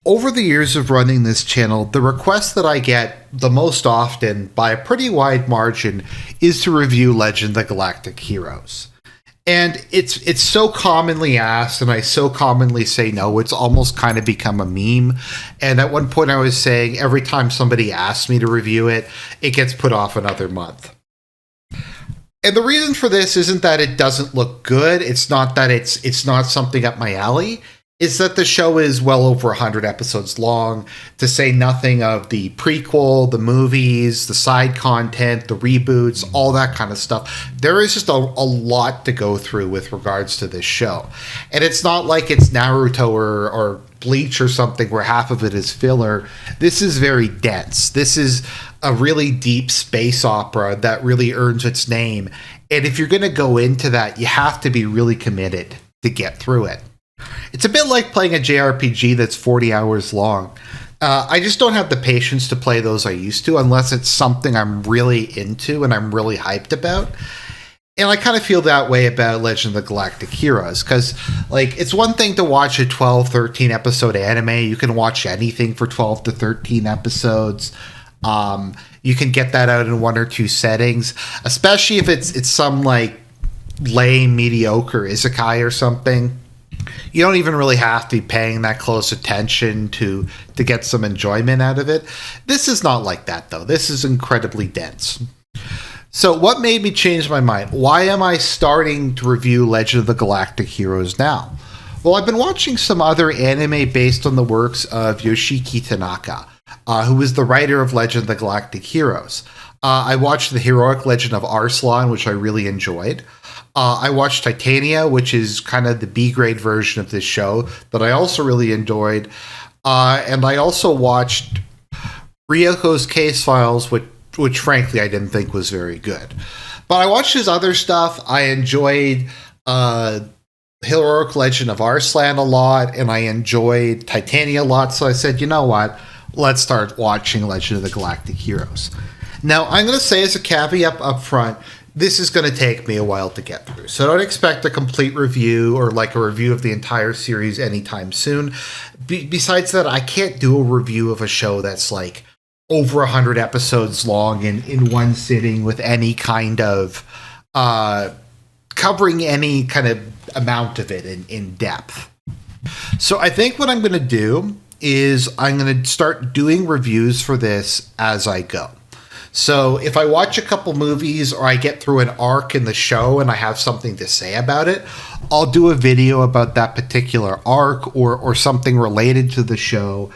Over the years of running this channel, the request that I get the most often, by a pretty wide margin, is to review Legend of the Galactic Heroes. And it's so commonly asked, and I so commonly say no, it's almost kind of become a meme. And at one point I was saying every time somebody asks me to review it, it gets put off another month. And the reason for this isn't that it doesn't look good, it's not that it's not something up my alley. Is that the show is well over 100 episodes long, to say nothing of the prequel, the movies, the side content, the reboots, all that kind of stuff. There is just a lot to go through with regards to this show. And it's not like it's Naruto or Bleach or something where half of it is filler. This is very dense. This is a really deep space opera that really earns its name. And if you're going to go into that, you have to be really committed to get through it. It's a bit like playing a JRPG that's 40 hours long. I just don't have the patience to play those I used to unless it's something I'm really into and I'm really hyped about. And I kind of feel that way about Legend of the Galactic Heroes, because it's one thing to watch a 12, 13 episode anime. You can watch anything for 12 to 13 episodes. You can get that out in one or two settings, especially if it's some lame, mediocre isekai or something. You don't even really have to be paying that close attention to get some enjoyment out of it. This is not like that, though. This is incredibly dense. So what made me change my mind? Why am I starting to review Legend of the Galactic Heroes now? Well, I've been watching some other anime based on the works of Yoshiki Tanaka, who is the writer of Legend of the Galactic Heroes. I watched the heroic Legend of Arslan, which I really enjoyed. I watched Titania, which is kind of the B-grade version of this show that I also really enjoyed. And I also watched Ryoko's Case Files, which frankly I didn't think was very good. But I watched his other stuff. I enjoyed Heroic Legend of Arslan a lot, and I enjoyed Titania a lot. So I said, you know what? Let's start watching Legend of the Galactic Heroes. Now, I'm going to say as a caveat up front, this is going to take me a while to get through. So don't expect a complete review or a review of the entire series anytime soon. Besides that, I can't do a review of a show that's over 100 episodes long in one sitting with any kind of covering any kind of amount of it in depth. So I think what I'm going to do is I'm going to start doing reviews for this as I go. So if I watch a couple movies or I get through an arc in the show and I have something to say about it, I'll do a video about that particular arc or something related to the show.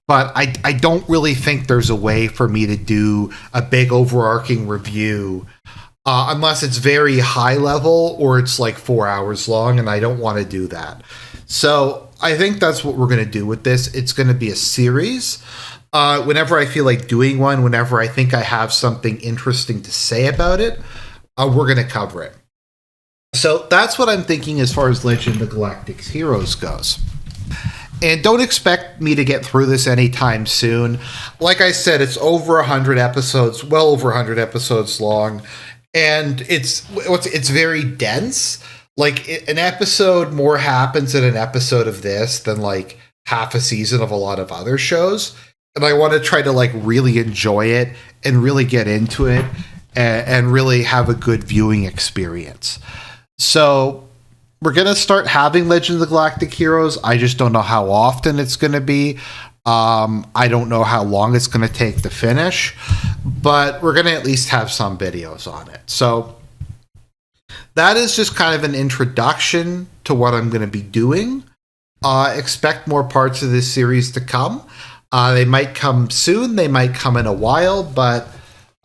But I don't really think there's a way for me to do a big overarching review unless it's very high level or it's 4 hours long, and I don't want to do that. So I think that's what we're going to do with this. It's going to be a series. Whenever I feel like doing one, whenever I think I have something interesting to say about it, we're going to cover it. So that's what I'm thinking as far as Legend of the Galactic Heroes goes. And don't expect me to get through this anytime soon. Like I said, it's over 100 episodes, well over 100 episodes long. And it's very dense. An episode more happens in an episode of this than half a season of a lot of other shows. And I want to try to really enjoy it and really get into it and really have a good viewing experience. So we're going to start having Legend of the Galactic Heroes. I just don't know how often it's going to be. I don't know how long it's going to take to finish, but we're going to at least have some videos on it. So that is just kind of an introduction to what I'm going to be doing. Expect more parts of this series to come. They might come soon, they might come in a while, but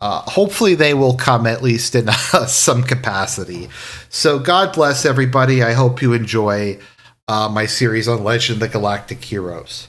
hopefully they will come at least in some capacity. So God bless everybody. I hope you enjoy my series on Legend of the Galactic Heroes.